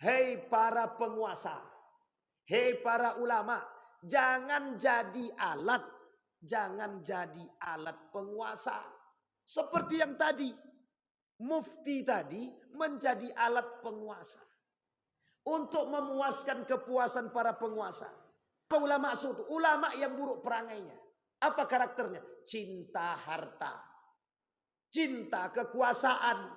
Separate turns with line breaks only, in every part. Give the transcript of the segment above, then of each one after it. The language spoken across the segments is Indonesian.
Hei para penguasa, hei para ulama, jangan jadi alat penguasa. Seperti yang tadi, mufti tadi menjadi alat penguasa untuk memuaskan kepuasan para penguasa. Apa ulama maksud? Ulama yang buruk perangainya. Apa karakternya? Cinta harta, cinta kekuasaan,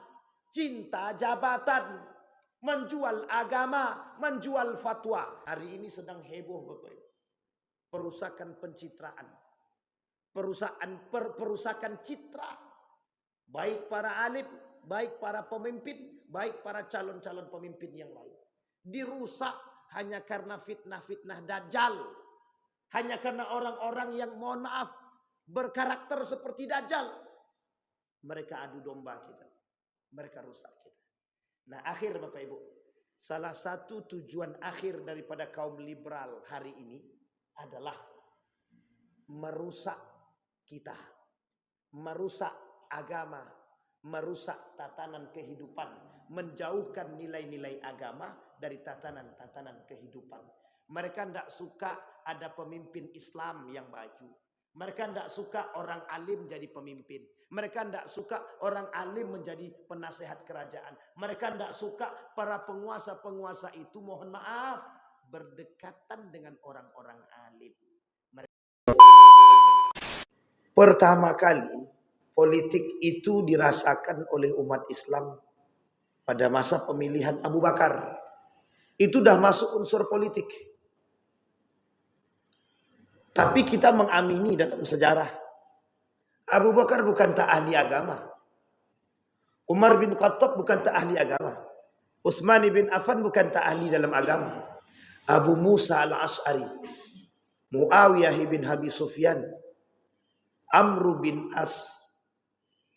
cinta jabatan, menjual agama, menjual fatwa. Hari ini sedang heboh Bapak Ibu. Perusakan pencitraan, perusakan citra, baik para alim, baik para pemimpin, baik para calon-calon pemimpin yang lain. Dirusak hanya karena fitnah-fitnah dajjal. Hanya karena orang-orang yang mohon maaf berkarakter seperti dajjal. Mereka adu domba kita. Mereka rusak kita. Nah akhir Bapak Ibu, salah satu tujuan akhir daripada kaum liberal hari ini adalah merusak kita, merusak agama, merusak tatanan kehidupan, menjauhkan nilai-nilai agama dari tatanan-tatanan kehidupan. Mereka tidak suka ada pemimpin Islam yang maju. Mereka tidak suka orang alim jadi pemimpin. Mereka tidak suka orang alim menjadi penasehat kerajaan. Mereka tidak suka para penguasa-penguasa itu mohon maaf berdekatan dengan orang-orang alim. Pertama kali politik itu dirasakan oleh umat Islam pada masa pemilihan Abu Bakar. Itu dah masuk unsur politik. Tapi kita mengamini dalam sejarah, Abu Bakar bukan tak ahli agama. Umar bin Khattab bukan tak ahli agama. Utsman bin Affan bukan tak ahli dalam agama. Abu Musa al-Ash'ari, Muawiyah bin Abi Sufyan, Amr bin As,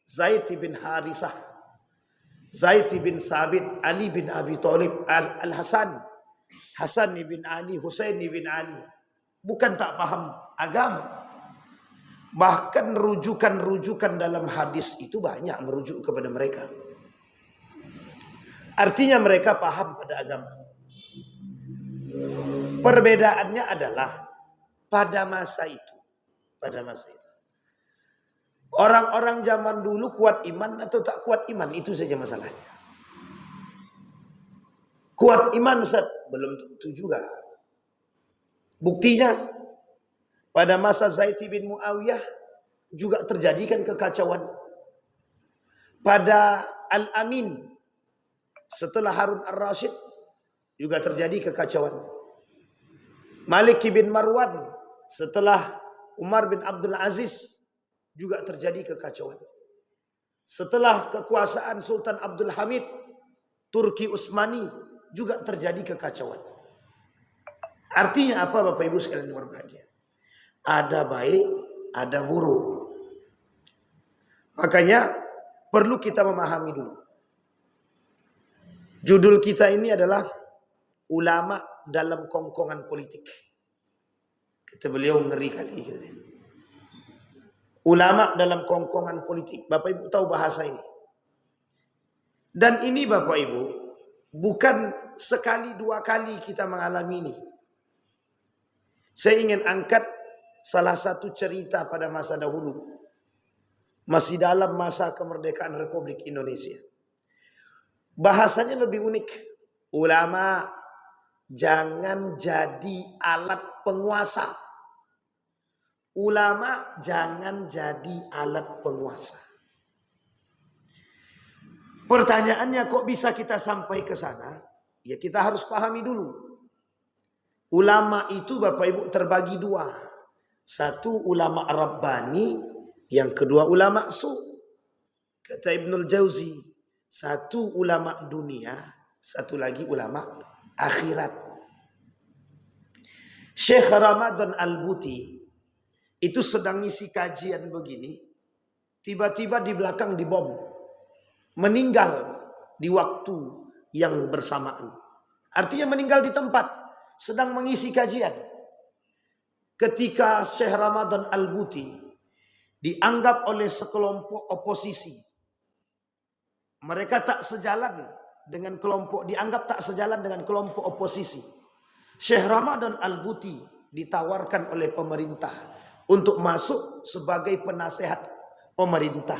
Zaid bin Harisah, Zaid bin Sabit, Ali bin Abi Thalib, Al-Hasan, Hasan bin Ali, Husain bin Ali. Bukan tak paham agama. Bahkan rujukan-rujukan dalam hadis itu banyak merujuk kepada mereka. Artinya mereka paham pada agama. Perbedaannya adalah pada masa itu. Orang-orang zaman dulu kuat iman atau tak kuat iman, itu saja masalahnya. Kuat iman belum tentu juga. Buktinya pada masa Zaid bin Muawiyah juga terjadikan kekacauan. Pada Al-Amin setelah Harun Ar-Rasyid juga terjadi kekacauan. Malik bin Marwan setelah Umar bin Abdul Aziz juga terjadi kekacauan. Setelah kekuasaan Sultan Abdul Hamid, Turki Utsmani juga terjadi kekacauan. Artinya apa Bapak Ibu sekalian yang berbahagia? Ada baik, ada buruk. Makanya perlu kita memahami dulu. Judul kita ini adalah ulama dalam kongkongan politik. Kata beliau ngeri kali. Ulama dalam kongkongan politik. Bapak Ibu tahu bahasa ini. Dan ini Bapak Ibu bukan sekali dua kali kita mengalami ini. Saya ingin angkat salah satu cerita pada masa dahulu. Masih dalam masa kemerdekaan Republik Indonesia. Bahasanya lebih unik. Ulama jangan jadi alat penguasa. Ulama jangan jadi alat penguasa. Pertanyaannya kok bisa kita sampai ke sana? Ya kita harus pahami dulu. Ulama itu Bapak Ibu terbagi dua. Satu ulama Rabbani, yang kedua ulama su. Kata Ibnul Jauzi, satu ulama dunia, satu lagi ulama akhirat. Syekh Ramadan Al-Buti itu sedang ngisi kajian begini, tiba-tiba di belakang dibom. Meninggal di waktu yang bersamaan. Artinya meninggal di tempat. Sedang mengisi kajian. Ketika Syekh Ramadan Al-Buti dianggap oleh sekelompok oposisi. Mereka tak sejalan dengan kelompok, dianggap tak sejalan dengan kelompok oposisi. Syekh Ramadan Al-Buti ditawarkan oleh pemerintah untuk masuk sebagai penasehat pemerintah.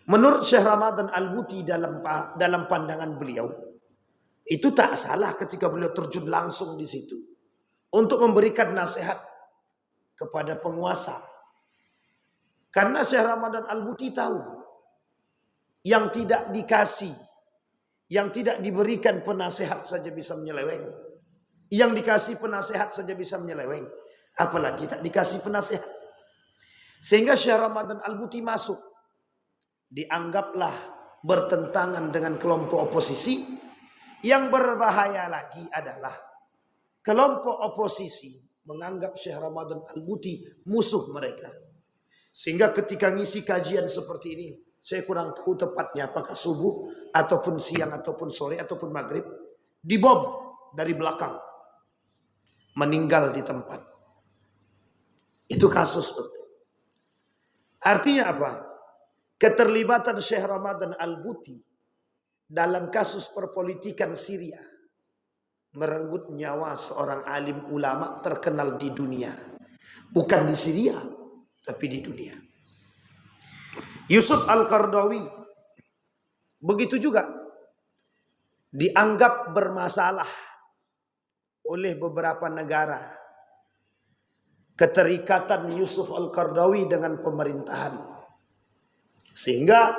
Menurut Syekh Ramadan Al-Buti dalam pandangan beliau, itu tak salah ketika beliau terjun langsung di situ untuk memberikan nasihat kepada penguasa. Karena Syekh Ramadan Al-Buti tahu yang tidak dikasih, yang tidak diberikan penasehat saja bisa menyeleweng. Yang dikasih penasehat saja bisa menyeleweng, apalagi tak dikasih penasehat. Sehingga Syekh Ramadan Al-Buti masuk, dianggaplah bertentangan dengan kelompok oposisi. Yang berbahaya lagi adalah kelompok oposisi menganggap Syekh Ramadan Al-Buti musuh mereka. Sehingga ketika ngisi kajian seperti ini, saya kurang tahu tepatnya apakah subuh ataupun siang ataupun sore ataupun maghrib, dibom dari belakang, meninggal di tempat. Itu kasus. Artinya apa? Keterlibatan Syekh Ramadan Al-Buti dalam kasus perpolitikan Syria merenggut nyawa seorang alim ulama terkenal di dunia. Bukan di Syria, tapi di dunia. Yusuf Al-Qaradawi begitu juga dianggap bermasalah oleh beberapa negara. Keterikatan Yusuf Al-Qaradawi dengan pemerintahan. Sehingga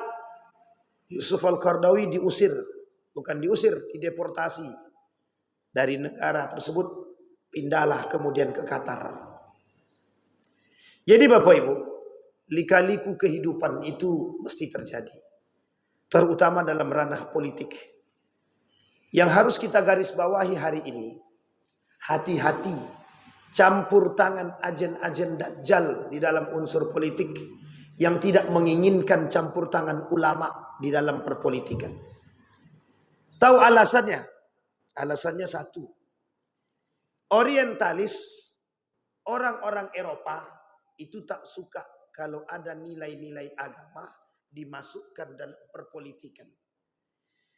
Yusuf Al-Qaradawi diusir, bukan diusir, dideportasi dari negara tersebut, pindahlah kemudian ke Qatar. Jadi Bapak Ibu, lika-liku kehidupan itu mesti terjadi, terutama dalam ranah politik. Yang harus kita garis bawahi hari ini, hati-hati campur tangan ajen-ajen Dajjal di dalam unsur politik yang tidak menginginkan campur tangan ulama di dalam perpolitikan. Tahu alasannya? Alasannya satu. Orientalis, orang-orang Eropa itu tak suka kalau ada nilai-nilai agama dimasukkan dalam perpolitikan.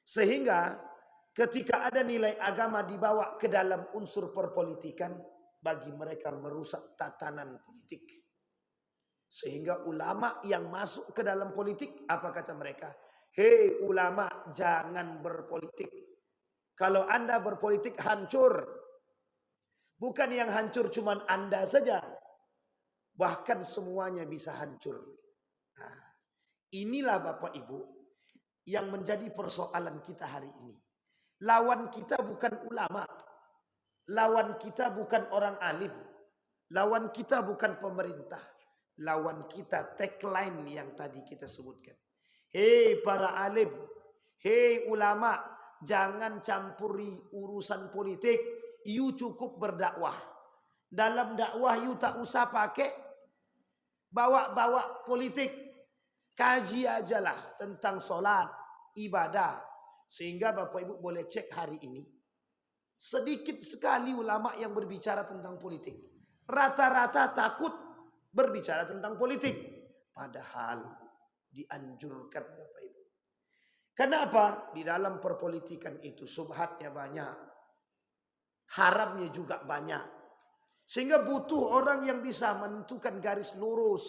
Sehingga ketika ada nilai agama dibawa ke dalam unsur perpolitikan, bagi mereka merusak tatanan politik. Sehingga ulama yang masuk ke dalam politik, apa kata mereka? Hei ulama, jangan berpolitik. Kalau Anda berpolitik hancur. Bukan yang hancur cuman Anda saja. Bahkan semuanya bisa hancur. Nah, inilah Bapak Ibu yang menjadi persoalan kita hari ini. Lawan kita bukan ulama. Lawan kita bukan orang alim. Lawan kita bukan pemerintah. Lawan kita tagline yang tadi kita sebutkan. Hei para alim, hei ulama, jangan campuri urusan politik. You cukup berdakwah. Dalam dakwah you tak usah pakai bawa-bawa politik. Kaji ajalah tentang sholat, ibadah. Sehingga Bapak Ibu boleh cek hari ini. Sedikit sekali ulama yang berbicara tentang politik. Rata-rata takut berbicara tentang politik. Padahal dianjurkan Bapak Ibu. Kenapa? Di dalam perpolitikan itu subhatnya banyak. Haramnya juga banyak. Sehingga butuh orang yang bisa menentukan garis lurus.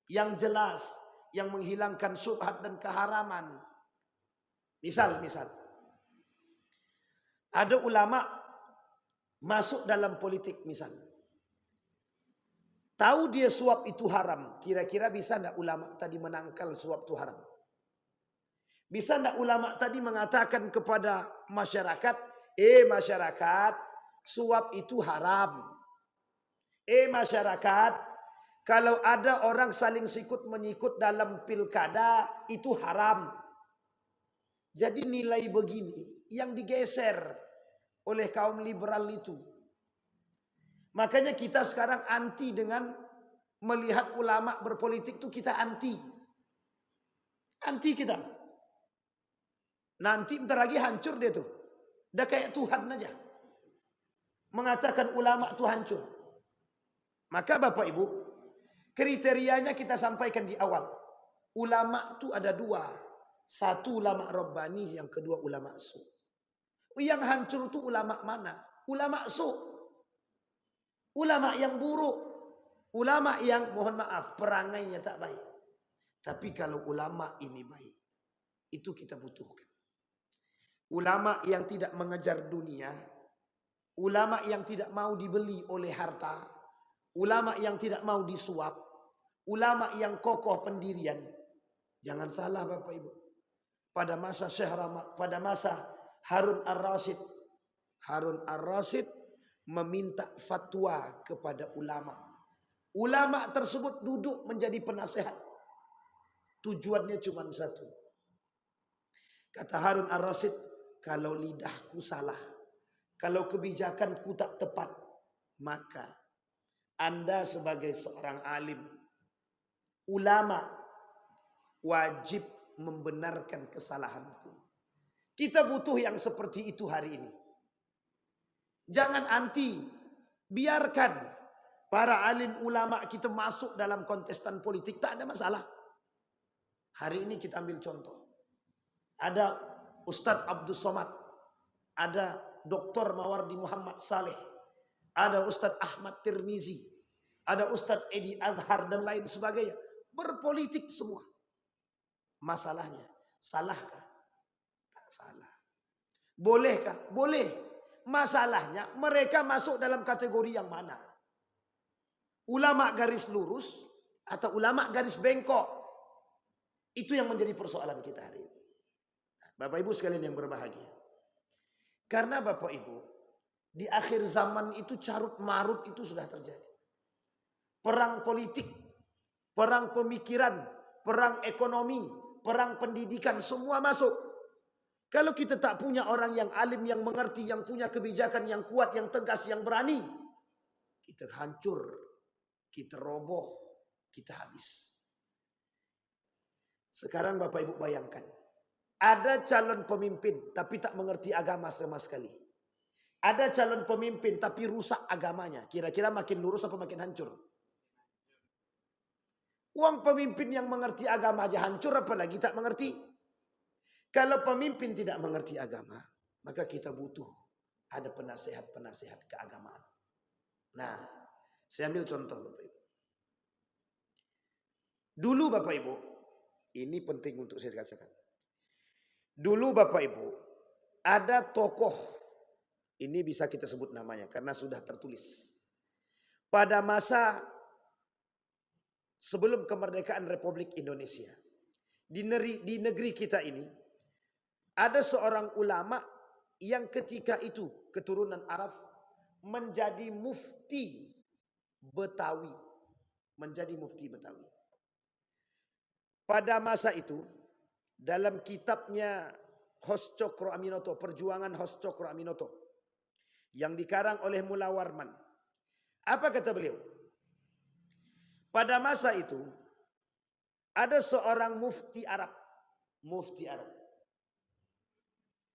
Yang jelas. Yang menghilangkan subhat dan keharaman. Misal. Ada ulama masuk dalam politik misal. Tahu dia suap itu haram. Kira-kira bisa enggak ulama tadi menangkal suap itu haram? Bisa enggak ulama tadi mengatakan kepada masyarakat, masyarakat, suap itu haram. Masyarakat, kalau ada orang saling sikut menyikut dalam pilkada, itu haram. Jadi nilai begini yang digeser oleh kaum liberal itu. Makanya kita sekarang anti dengan melihat ulama berpolitik itu, kita anti. Anti kita. Nanti bentar lagi hancur dia tuh. Udah kayak Tuhan aja. Mengatakan ulama itu hancur. Maka Bapak Ibu, kriterianya kita sampaikan di awal. Ulama itu ada dua. Satu ulama Rabbani, yang kedua ulama su. Yang hancur itu ulama mana? Ulama su. Ulama yang buruk. Ulama yang mohon maaf perangainya tak baik. Tapi kalau ulama ini baik, itu kita butuhkan. Ulama yang tidak mengejar dunia, ulama yang tidak mau dibeli oleh harta, ulama yang tidak mau disuap, ulama yang kokoh pendirian. Jangan salah Bapak Ibu. Pada masa pada masa Harun Ar-Rasyid, Harun Ar-Rasyid meminta fatwa kepada ulama. Ulama tersebut duduk menjadi penasehat. Tujuannya cuma satu. Kata Harun Ar-Rasyid, kalau lidahku salah, kalau kebijakanku tak tepat, maka Anda sebagai seorang alim, ulama, wajib membenarkan kesalahanku. Kita butuh yang seperti itu hari ini. Jangan anti, biarkan para alim ulama kita masuk dalam kontestan politik, tak ada masalah. Hari ini kita ambil contoh. Ada Ustadz Abdul Somad, ada Dr. Mawardi Muhammad Saleh, ada Ustadz Ahmad Tirmizi, ada Ustadz Edi Azhar dan lain sebagainya. Berpolitik semua. Masalahnya, salahkah? Tak salah. Bolehkah? Boleh. Masalahnya mereka masuk dalam kategori yang mana? Ulama garis lurus atau ulama garis bengkok? Itu yang menjadi persoalan kita hari ini. Bapak Ibu sekalian yang berbahagia. Karena Bapak Ibu, di akhir zaman itu carut marut itu sudah terjadi. Perang politik, perang pemikiran, perang ekonomi, perang pendidikan, semua masuk. Kalau kita tak punya orang yang alim, yang mengerti, yang punya kebijakan yang kuat, yang tegas, yang berani, kita hancur, kita roboh, kita habis. Sekarang Bapak Ibu bayangkan, ada calon pemimpin tapi tak mengerti agama sama sekali. Ada calon pemimpin tapi rusak agamanya. Kira-kira makin lurus apa makin hancur? Uang pemimpin yang mengerti agama aja hancur, apalagi tak mengerti. Kalau pemimpin tidak mengerti agama, maka kita butuh ada penasehat-penasehat keagamaan. Nah, saya ambil contoh Bapak Ibu. Dulu Bapak Ibu, ini penting untuk saya katakan. Dulu Bapak Ibu, ada tokoh, ini bisa kita sebut namanya karena sudah tertulis. Pada masa sebelum kemerdekaan Republik Indonesia, di negeri kita ini, ada seorang ulama yang ketika itu keturunan Arab menjadi mufti Betawi. Menjadi mufti Betawi. Pada masa itu, dalam kitabnya Hos Cokro Aminoto, Perjuangan Hos Cokro Aminoto, yang dikarang oleh Mula Warman. Apa kata beliau? Pada masa itu, ada seorang mufti Arab. Mufti Arab.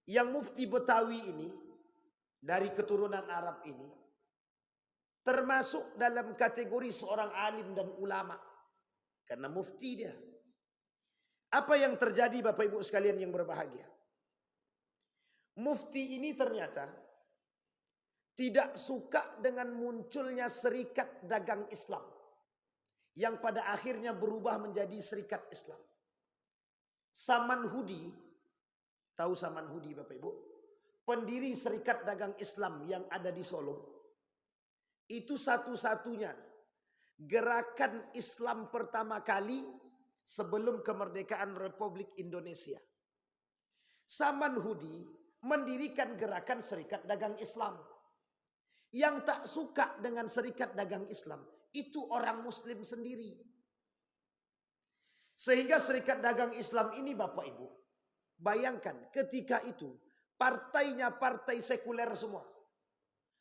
Yang mufti Betawi ini, dari keturunan Arab ini, termasuk dalam kategori seorang alim dan ulama. Karena mufti dia. Apa yang terjadi Bapak Ibu sekalian yang berbahagia? Mufti ini ternyata tidak suka dengan munculnya serikat dagang Islam. Yang pada akhirnya berubah menjadi serikat Islam. Saman Hudi, tahu Saman Hudi Bapak Ibu? Pendiri serikat dagang Islam yang ada di Solo. Itu satu-satunya gerakan Islam pertama kali sebelum kemerdekaan Republik Indonesia. Saman Hudi mendirikan gerakan serikat dagang Islam. Yang tak suka dengan serikat dagang Islam itu orang Muslim sendiri. Sehingga serikat dagang Islam ini Bapak Ibu, bayangkan ketika itu partainya partai sekuler semua.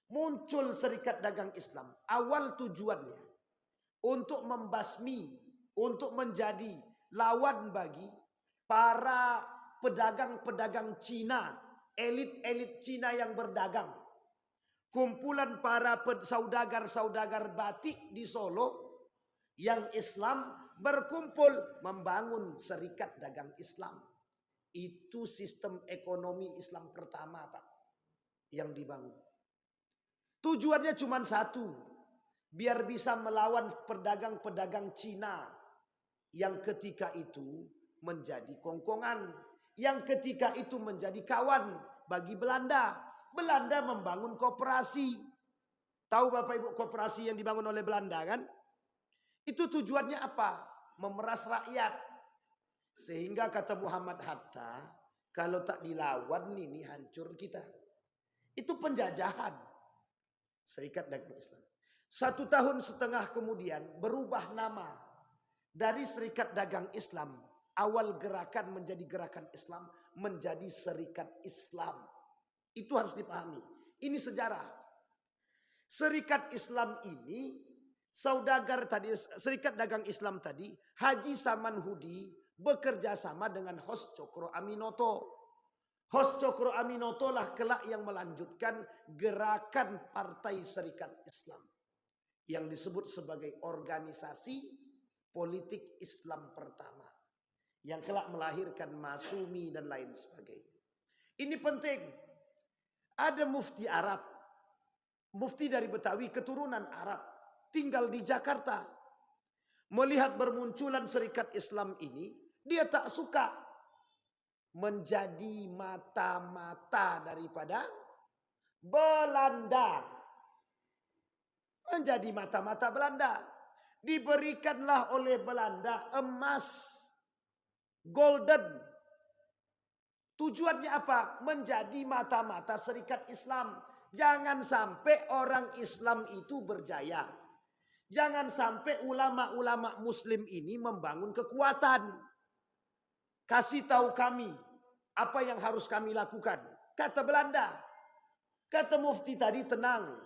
Muncul serikat dagang Islam. Awal tujuannya untuk membasmi, untuk menjadi lawan bagi para pedagang-pedagang Cina, elit-elit Cina yang berdagang. Kumpulan para saudagar-saudagar batik di Solo yang Islam berkumpul membangun serikat dagang Islam. Itu sistem ekonomi Islam pertama, Pak, yang dibangun. Tujuannya cuma satu, biar bisa melawan pedagang-pedagang Cina yang ketika itu menjadi kongkongan, yang ketika itu menjadi kawan bagi Belanda. Belanda membangun koperasi. Tahu Bapak Ibu koperasi yang dibangun oleh Belanda kan? Itu tujuannya apa? Memeras rakyat. Sehingga kata Muhammad Hatta, kalau tak dilawan ini hancur kita. Itu penjajahan Serikat Dagang Islam. 1,5 tahun kemudian berubah nama dari Serikat Dagang Islam. Awal gerakan menjadi gerakan Islam, menjadi Serikat Islam. Itu harus dipahami. Ini sejarah. Serikat Islam ini, saudagar tadi, Serikat Dagang Islam tadi, Haji Saman Hudi bekerja sama dengan Hos Cokro Aminoto. Hos Cokro Aminoto lah kelak yang melanjutkan gerakan Partai Serikat Islam yang disebut sebagai organisasi politik Islam pertama, yang kelak melahirkan Masumi dan lain sebagainya. Ini penting. Ada mufti Arab, mufti dari Betawi, keturunan Arab, tinggal di Jakarta. Melihat bermunculan Serikat Islam ini, dia tak suka, menjadi mata-mata daripada Belanda. Menjadi mata-mata Belanda. Diberikanlah oleh Belanda emas, golden. Tujuannya apa? Menjadi mata-mata Serikat Islam. Jangan sampai orang Islam itu berjaya. Jangan sampai ulama-ulama Muslim ini membangun kekuatan. Kasih tahu kami apa yang harus kami lakukan. Kata Belanda. Kata mufti tadi, tenang.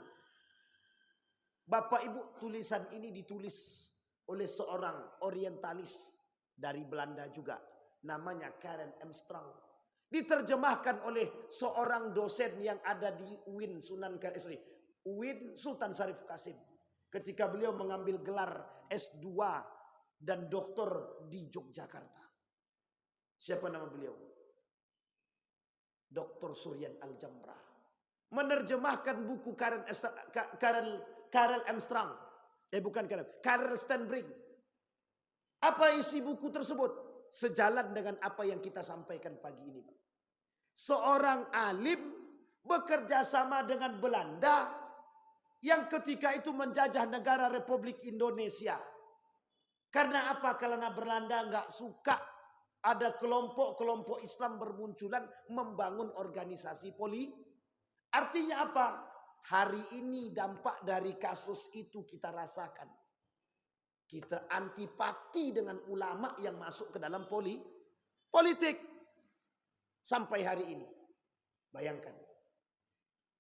Bapak Ibu, tulisan ini ditulis oleh seorang orientalis dari Belanda juga. Namanya Karen Armstrong. Diterjemahkan oleh seorang dosen yang ada di UIN UIN Sultan Syarif Kasim. Ketika beliau mengambil gelar S2 dan doktor di Yogyakarta. Siapa nama beliau? Dr. Suryan Al-Jamrah. Menerjemahkan buku Karel Armstrong. Karel Stenbrink. Apa isi buku tersebut? Sejalan dengan apa yang kita sampaikan pagi ini, Pak. Seorang alim bekerja sama dengan Belanda yang ketika itu menjajah negara Republik Indonesia. Karena apa? Karena Belanda nggak suka ada kelompok-kelompok Islam bermunculan membangun organisasi Artinya apa? Hari ini dampak dari kasus itu kita rasakan. Kita antipati dengan ulama yang masuk ke dalam politik. Sampai hari ini. Bayangkan.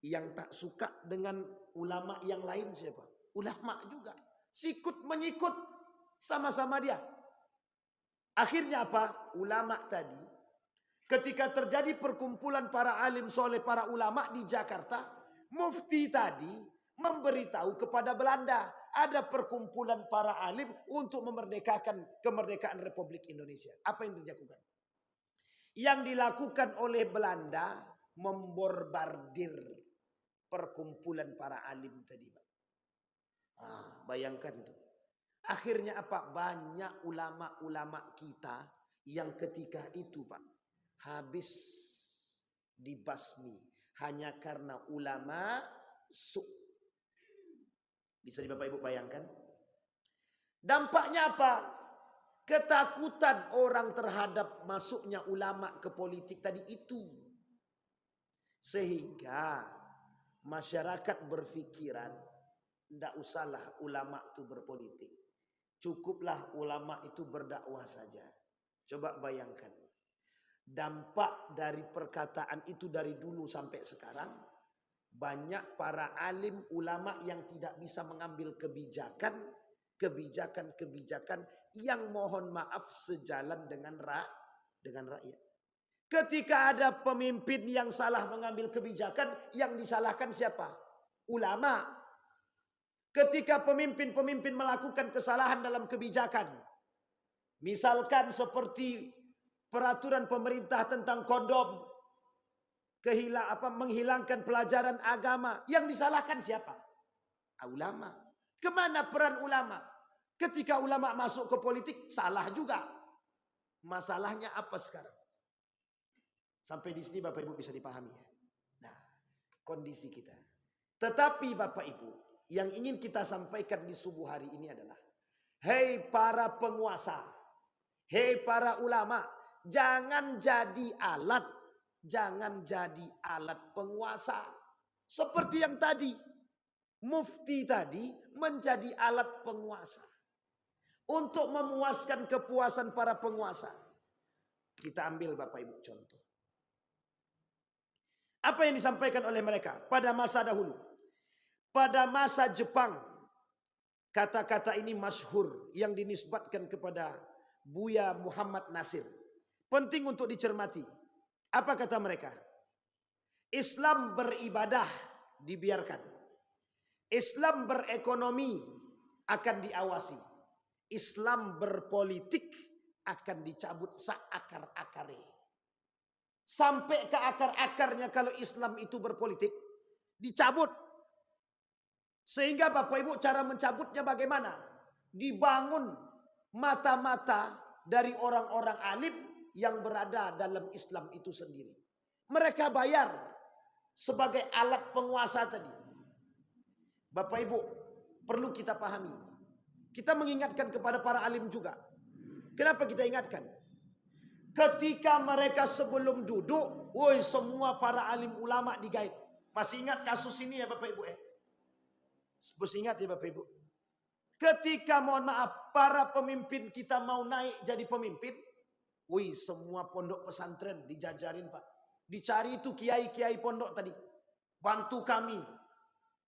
Yang tak suka dengan ulama yang lain siapa? Ulama juga. Sikut menyikut sama-sama dia. Akhirnya apa? Ulama tadi, ketika terjadi perkumpulan para alim soleh, para ulama di Jakarta, mufti tadi memberitahu kepada Belanda, ada perkumpulan para alim untuk memerdekakan kemerdekaan Republik Indonesia. Apa yang dilakukan? Yang dilakukan oleh Belanda membombardir perkumpulan para alim tadi. Bayangkan tuh. Akhirnya apa? Banyak ulama-ulama kita yang ketika itu, Pak, habis dibasmi hanya karena ulama Bisa Bapak Ibu bayangkan? Dampaknya apa? Ketakutan orang terhadap masuknya ulama ke politik tadi itu. Sehingga masyarakat berpikiran, tidak usahlah ulama itu berpolitik. Cukuplah ulama itu berdakwah saja. Coba bayangkan. Dampak dari perkataan itu dari dulu sampai sekarang. Banyak para alim ulama yang tidak bisa mengambil kebijakan yang mohon maaf sejalan dengan rakyat. Ketika ada pemimpin yang salah mengambil kebijakan, yang disalahkan siapa? Ulama. Ketika pemimpin-pemimpin melakukan kesalahan dalam kebijakan, misalkan seperti peraturan pemerintah tentang kondom, menghilangkan pelajaran agama. Yang disalahkan siapa? Ulama. Kemana peran ulama? Ketika ulama masuk ke politik, salah juga. Masalahnya apa sekarang? Sampai di sini Bapak Ibu bisa dipahami ya. Nah, kondisi kita. Tetapi Bapak Ibu, yang ingin kita sampaikan di subuh hari ini adalah, hei para penguasa, hei para ulama, jangan jadi alat penguasa. Seperti yang tadi, mufti tadi menjadi alat penguasa. Untuk memuaskan kepuasan para penguasa. Kita ambil Bapak Ibu contoh. Apa yang disampaikan oleh mereka pada masa dahulu? Pada masa Jepang, kata-kata ini masyhur yang dinisbatkan kepada Buya Muhammad Nasir. Penting untuk dicermati. Apa kata mereka? Islam beribadah dibiarkan. Islam berekonomi akan diawasi. Islam berpolitik akan dicabut seakar-akarnya. Sampai ke akar-akarnya kalau Islam itu berpolitik, dicabut. Sehingga Bapak Ibu cara mencabutnya bagaimana? Dibangun mata-mata dari orang-orang alim yang berada dalam Islam itu sendiri. Mereka bayar sebagai alat penguasa tadi. Bapak Ibu, perlu kita pahami. Kita mengingatkan kepada para alim juga. Kenapa kita ingatkan? Ketika mereka sebelum duduk, woi semua para alim ulama digait. Masih ingat kasus ini ya Bapak Ibu ya? Masih ingat ya Bapak Ibu? Ketika mohon maaf para pemimpin kita mau naik jadi pemimpin, woi semua pondok pesantren dijajarin Pak. Dicari itu kiai-kiai pondok tadi. Bantu kami.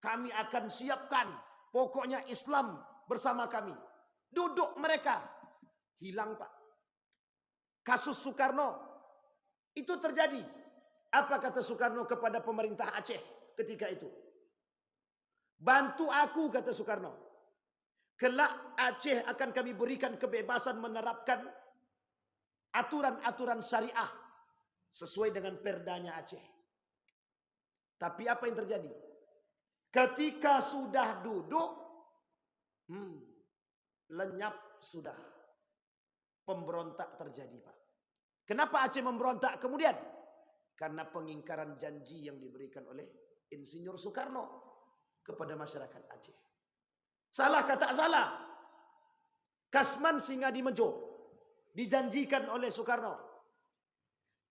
Kami akan siapkan. Pokoknya Islam bersama kami. Duduk mereka. Hilang Pak. Kasus Soekarno. Itu terjadi. Apa kata Soekarno kepada pemerintah Aceh ketika itu? Bantu aku kata Soekarno. Kelak Aceh akan kami berikan kebebasan menerapkan aturan-aturan syariah. Sesuai dengan perdanya Aceh. Tapi apa yang terjadi? Ketika sudah duduk, lenyap sudah. Pemberontak terjadi Pak. Kenapa Aceh memberontak kemudian? Karena pengingkaran janji yang diberikan oleh Insinyur Soekarno kepada masyarakat Aceh. Salah kata salah. Kasman Singadimejo dijanjikan oleh Soekarno.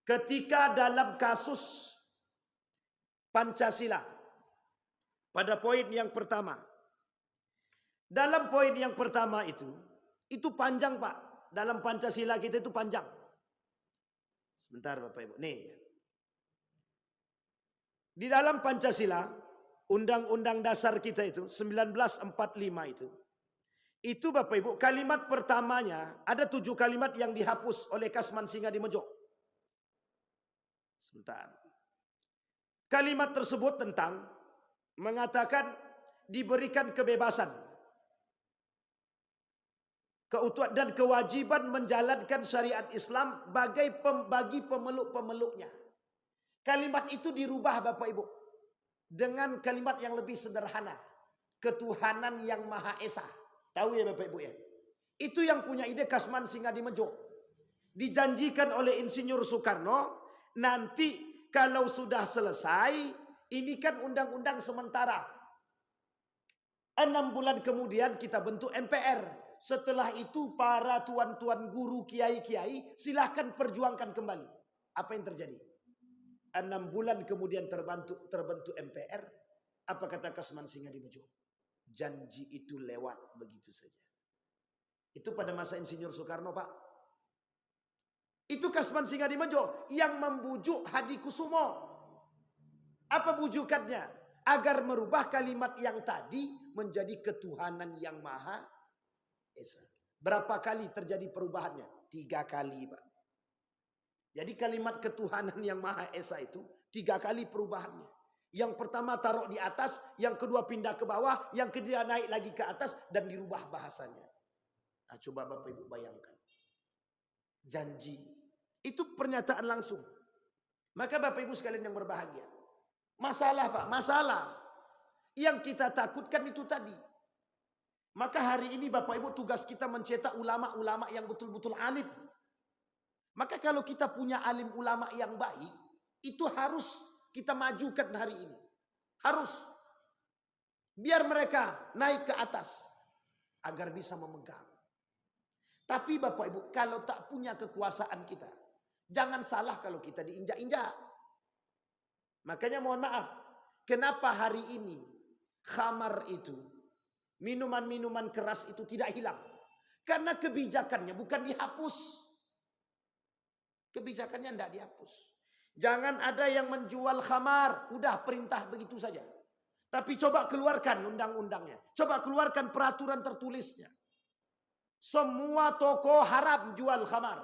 Ketika dalam kasus Pancasila. Pada poin yang pertama. Dalam poin yang pertama itu panjang Pak. Dalam Pancasila kita itu panjang. Sebentar Bapak Ibu. Nih. Di dalam Pancasila, Undang-Undang Dasar kita itu, 1945 itu Bapak Ibu, kalimat pertamanya, ada 7 kalimat yang dihapus oleh Kasman Singadimejo. Sebentar. Kalimat tersebut tentang mengatakan diberikan kebebasan, keutuhan dan kewajiban menjalankan syariat Islam bagi pemeluk-pemeluknya. Kalimat itu dirubah Bapak Ibu dengan kalimat yang lebih sederhana. Ketuhanan yang Maha Esa. Tahu ya Bapak Ibu ya? Itu yang punya ide Kasman Singadimejo. Dijanjikan oleh Insinyur Soekarno, nanti kalau sudah selesai, ini kan undang-undang sementara. 6 bulan kemudian kita bentuk MPR. Setelah itu para tuan-tuan guru kiai-kiai silahkan perjuangkan kembali. Apa yang terjadi? 6 bulan kemudian terbentuk MPR. Apa kata Kasman Singadimejo? Janji itu lewat begitu saja. Itu pada masa Insinyur Soekarno Pak. Itu Kasman Singadimejo yang membujuk Hadikusumo. Apa bujukannya? Agar merubah kalimat yang tadi menjadi ketuhanan yang Maha Esa. Berapa kali terjadi perubahannya? 3 kali Pak. Jadi kalimat ketuhanan yang Maha Esa itu 3 kali perubahannya. Yang pertama taruh di atas, yang kedua pindah ke bawah, yang ketiga naik lagi ke atas dan dirubah bahasanya. Nah, coba Bapak Ibu bayangkan. Janji Itu pernyataan langsung. Maka Bapak Ibu sekalian yang berbahagia. Masalah Pak, masalah. Yang kita takutkan itu tadi. Maka hari ini Bapak Ibu tugas kita mencetak ulama-ulama yang betul-betul alim. Maka kalau kita punya alim ulama yang baik, itu harus kita majukan hari ini. Harus. Biar mereka naik ke atas. Agar bisa memegang. Tapi Bapak Ibu, kalau tak punya kekuasaan kita, jangan salah kalau kita diinjak-injak. Makanya mohon maaf, kenapa hari ini khamar itu, minuman-minuman keras itu tidak hilang? Karena kebijakannya bukan dihapus. Kebijakannya tidak dihapus. Jangan ada yang menjual khamar, udah perintah begitu saja. Tapi coba keluarkan undang-undangnya. Coba keluarkan peraturan tertulisnya. Semua toko haram jual khamar.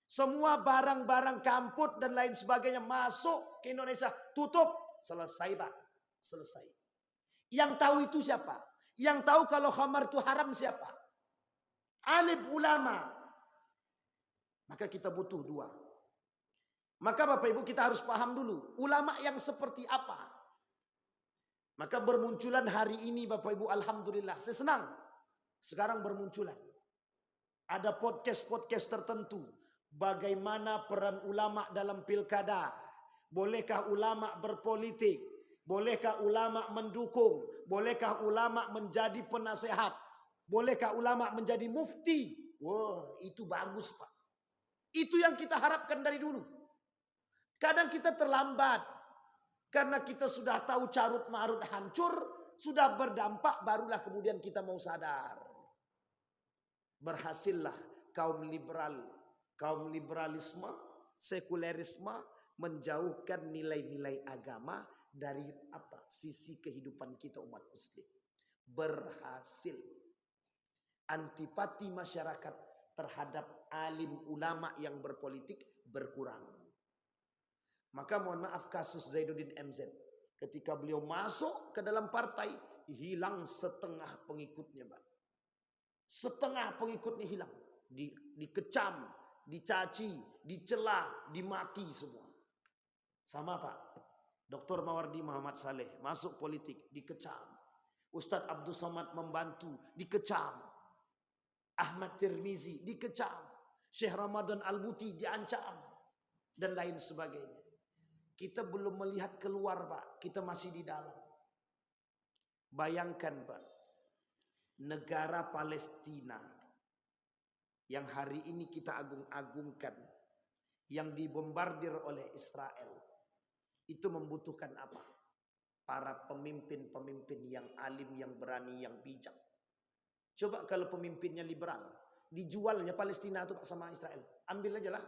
Semua barang-barang kamput dan lain sebagainya masuk ke Indonesia. Tutup. Selesai Pak. Selesai. Yang tahu itu siapa? Yang tahu kalau khamar itu haram siapa? Alim ulama. Maka kita butuh dua. Maka Bapak Ibu kita harus paham dulu. Ulama yang seperti apa? Maka bermunculan hari ini Bapak Ibu alhamdulillah. Saya senang. Sekarang bermunculan. Ada podcast-podcast tertentu. Bagaimana peran ulama dalam pilkada. Bolehkah ulama berpolitik? Bolehkah ulama mendukung? Bolehkah ulama menjadi penasehat? Bolehkah ulama menjadi mufti? Wah, itu bagus Pak. Itu yang kita harapkan dari dulu. Kadang kita terlambat. Karena kita sudah tahu carut marut hancur. Sudah berdampak barulah kemudian kita mau sadar. Berhasillah kaum liberal. Kaum liberalisme, sekulerisme. Menjauhkan nilai-nilai agama dari apa? Sisi kehidupan kita umat muslim. Berhasil. Antipati masyarakat terhadap alim ulama yang berpolitik berkurang. Maka mohon maaf kasus Zainuddin MZ. Ketika beliau masuk ke dalam partai, hilang setengah pengikutnya, Pak. Setengah pengikutnya hilang. Dikecam, dicaci, dicela, dimaki semua. Sama Pak. Dr. Mawardi Muhammad Saleh masuk politik, dikecam. Ustadz Abdul Somad membantu, dikecam. Ahmad Tirmizi dikecam, Syekh Ramadan Al-Buti diancam, dan lain sebagainya. Kita belum melihat keluar Pak, kita masih di dalam. Bayangkan Pak, negara Palestina yang hari ini kita agung-agungkan, yang dibombardir oleh Israel, itu membutuhkan apa? Para pemimpin-pemimpin yang alim, yang berani, yang bijak. Coba kalau pemimpinnya liberal, dijualnya Palestina itu Pak sama Israel. Ambil aja lah.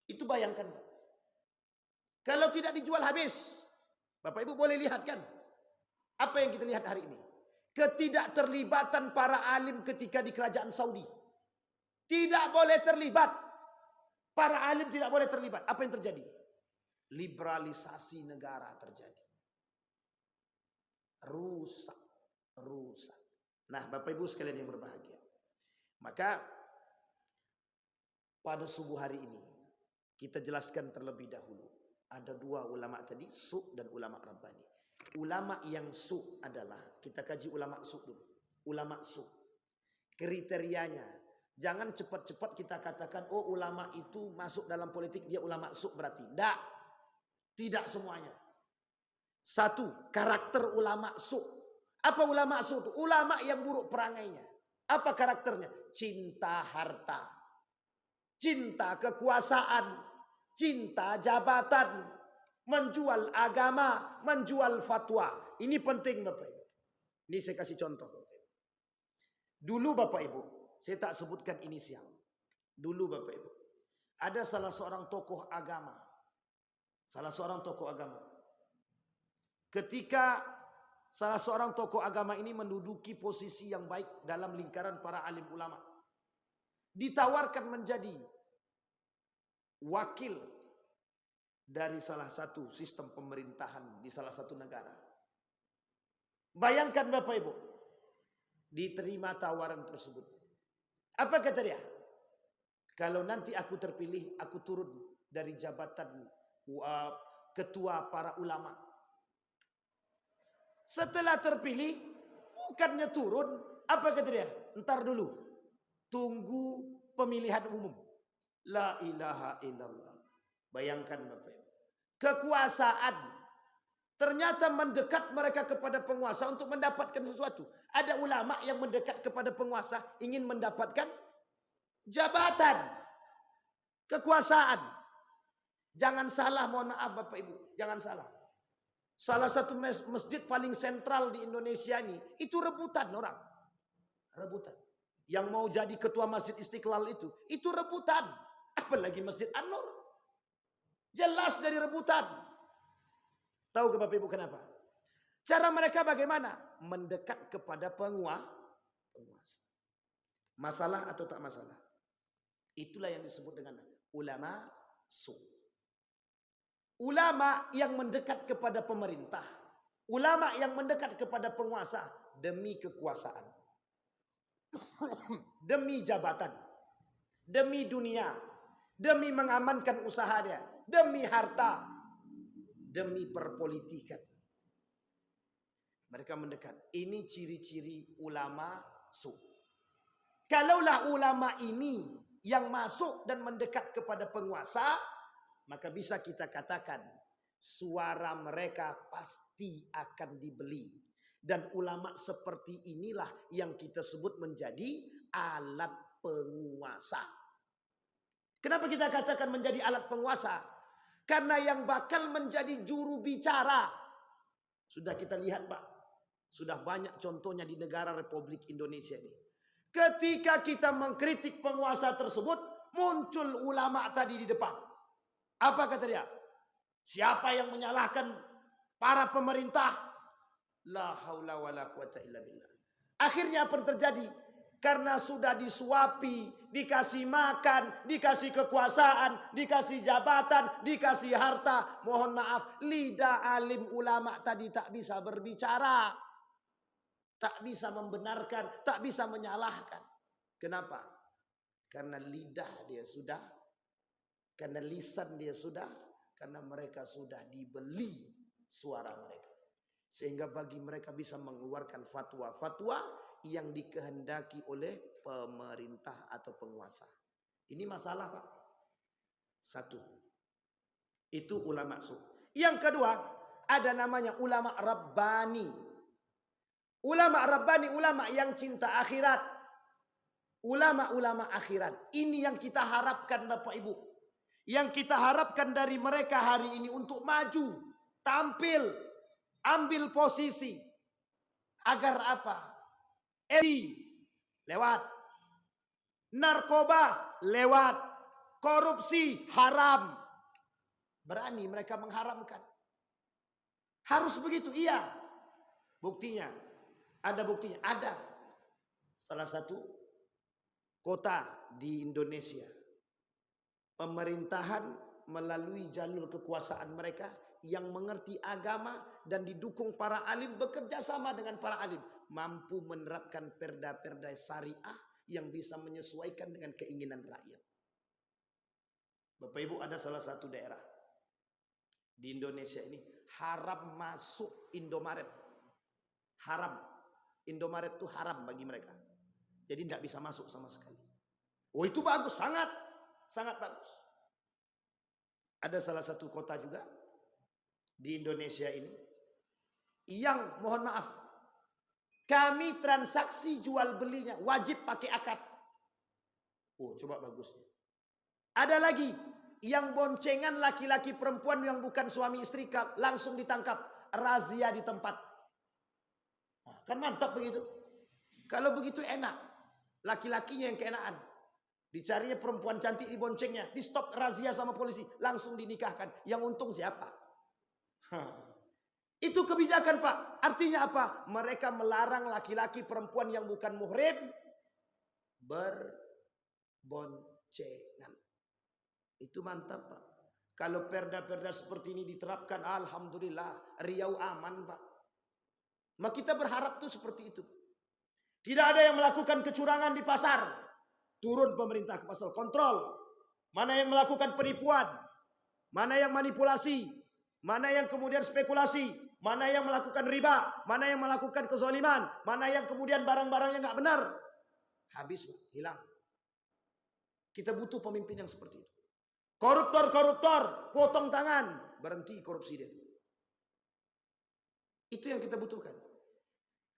Itu bayangkan Pak. Kalau tidak dijual habis. Bapak Ibu boleh lihat kan. Apa yang kita lihat hari ini? Ketidakterlibatan para alim ketika di kerajaan Saudi. Tidak boleh terlibat. Para alim tidak boleh terlibat. Apa yang terjadi? Liberalisasi negara terjadi. Rusak. Rusak. Nah Bapak Ibu sekalian yang berbahagia. Maka pada subuh hari ini kita jelaskan terlebih dahulu. Ada dua ulama tadi, su' dan ulama rabbani. Ulama yang su' adalah, kita kaji ulama su' dulu. Ulama su'. Kriterianya, jangan cepat-cepat kita katakan, oh ulama itu masuk dalam politik, dia ulama su' berarti. Tidak. Tidak semuanya. Satu, karakter ulama su'. Apa ulama su'? Ulama yang buruk perangainya. Apa karakternya? Cinta harta. Cinta kekuasaan. Cinta jabatan. Menjual agama. Menjual fatwa. Ini penting Bapak Ibu. Ini saya kasih contoh. Dulu Bapak Ibu. Saya tak sebutkan inisial. Dulu Bapak Ibu. Ada salah seorang tokoh agama. Salah seorang tokoh agama. Ketika salah seorang tokoh agama ini menduduki posisi yang baik dalam lingkaran para alim ulama. Ditawarkan menjadi wakil dari salah satu sistem pemerintahan di salah satu negara. Bayangkan Bapak Ibu, diterima tawaran tersebut. Apa kata dia? Kalau nanti aku terpilih, aku turun dari jabatan ketua para ulama. Setelah terpilih, bukannya turun, apa kata dia? Ntar dulu, tunggu pemilihan umum. La ilaha illallah. Bayangkan Bapak Ibu. Kekuasaan ternyata mendekat mereka kepada penguasa untuk mendapatkan sesuatu. Ada ulama yang mendekat kepada penguasa ingin mendapatkan jabatan, kekuasaan. Jangan salah, mohon maaf Bapak Ibu, jangan salah. Salah satu masjid paling sentral di Indonesia ini, itu rebutan orang. Rebutan. Yang mau jadi ketua Masjid Istiqlal itu rebutan. Apalagi Masjid An-Nur. Jelas dari rebutan. Tahu ke Bapak Ibu kenapa? Cara mereka bagaimana? Mendekat kepada penguasa. Masalah atau tak masalah? Itulah yang disebut dengan ulama su. Ulama yang mendekat kepada pemerintah. Ulama yang mendekat kepada penguasa demi kekuasaan. Demi jabatan. Demi dunia. Demi mengamankan usaha dia. Demi harta. Demi perpolitikan. Mereka mendekat. Ini ciri-ciri ulama su. Kalaulah ulama ini yang masuk dan mendekat kepada penguasa, maka bisa kita katakan suara mereka pasti akan dibeli. Dan ulama seperti inilah yang kita sebut menjadi alat penguasa. Kenapa kita katakan menjadi alat penguasa? Karena yang bakal menjadi juru bicara. Sudah kita lihat Pak. Sudah banyak contohnya di negara Republik Indonesia ini. Ketika kita mengkritik penguasa tersebut, muncul ulama tadi di depan. Apa kata dia? Siapa yang menyalahkan para pemerintah? La haula wala quwata illa billah. Akhirnya apa yang terjadi? Karena sudah disuapi, dikasih makan, dikasih kekuasaan, dikasih jabatan, dikasih harta. Mohon maaf, lidah alim ulama tadi tak bisa berbicara. Tak bisa membenarkan, tak bisa menyalahkan. Kenapa? Karena lidah dia sudah, karena lisan dia sudah, karena mereka sudah dibeli suara mereka. Sehingga bagi mereka bisa mengeluarkan fatwa-fatwa yang dikehendaki oleh pemerintah atau penguasa. Ini masalah Pak. Satu. Itu ulama su. Yang kedua, ada namanya ulama Rabbani. Ulama Rabbani, ulama yang cinta akhirat. Ulama-ulama akhirat. Ini yang kita harapkan Bapak Ibu. Yang kita harapkan dari mereka hari ini untuk maju. Tampil. Ambil posisi. Agar apa? Lewat. Narkoba lewat. Korupsi haram. Berani mereka mengharamkan. Harus begitu, iya. Buktinya. Ada buktinya, ada. Salah satu kota di Indonesia. Pemerintahan melalui jalur kekuasaan mereka yang mengerti agama dan didukung para alim, bekerja sama dengan para alim. Mampu menerapkan perda-perda syariah yang bisa menyesuaikan dengan keinginan rakyat. Bapak Ibu, ada salah satu daerah di Indonesia ini haram masuk Indomaret. Haram. Indomaret itu haram bagi mereka. Jadi tidak bisa masuk sama sekali. Oh itu bagus, sangat bagus. Ada salah satu kota juga di Indonesia ini yang mohon maaf, kami transaksi jual belinya wajib pakai akad. Oh coba bagusnya. Ada lagi yang boncengan laki-laki perempuan yang bukan suami istri langsung ditangkap, razia di tempat. Kan mantap begitu. Kalau begitu enak. Laki-lakinya yang keenaan. Dicarinya perempuan cantik di boncengnya. Di stop razia sama polisi. Langsung dinikahkan. Yang untung siapa? Itu kebijakan Pak. Artinya apa? Mereka melarang laki-laki perempuan yang bukan muhrim berboncengan. Itu mantap Pak. Kalau perda-perda seperti ini diterapkan, alhamdulillah, Riau aman Pak. Maka kita berharap tuh seperti itu. Tidak ada yang melakukan kecurangan di pasar. Turun pemerintah ke pasar, kontrol. Mana yang melakukan penipuan, mana yang manipulasi, mana yang kemudian spekulasi, mana yang melakukan riba, mana yang melakukan kezaliman, mana yang kemudian barang-barang yang nggak benar. Habis, hilang. Kita butuh pemimpin yang seperti itu. Koruptor, potong tangan, berhenti korupsi dia. Itu yang kita butuhkan.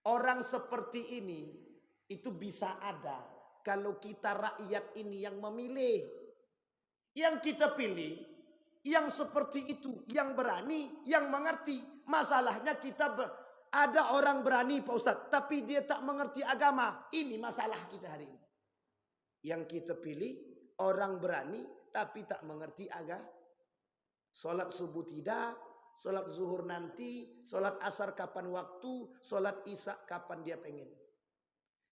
Orang seperti ini itu bisa ada kalau kita rakyat ini yang memilih. Yang kita pilih yang seperti itu, yang berani, yang mengerti. Masalahnya ada orang berani Pak Ustadz, tapi dia tak mengerti agama. Ini masalah kita hari ini. Yang kita pilih orang berani tapi tak mengerti agama. Sholat subuh tidak, sholat zuhur nanti, sholat asar kapan waktu, sholat isya kapan dia pengen.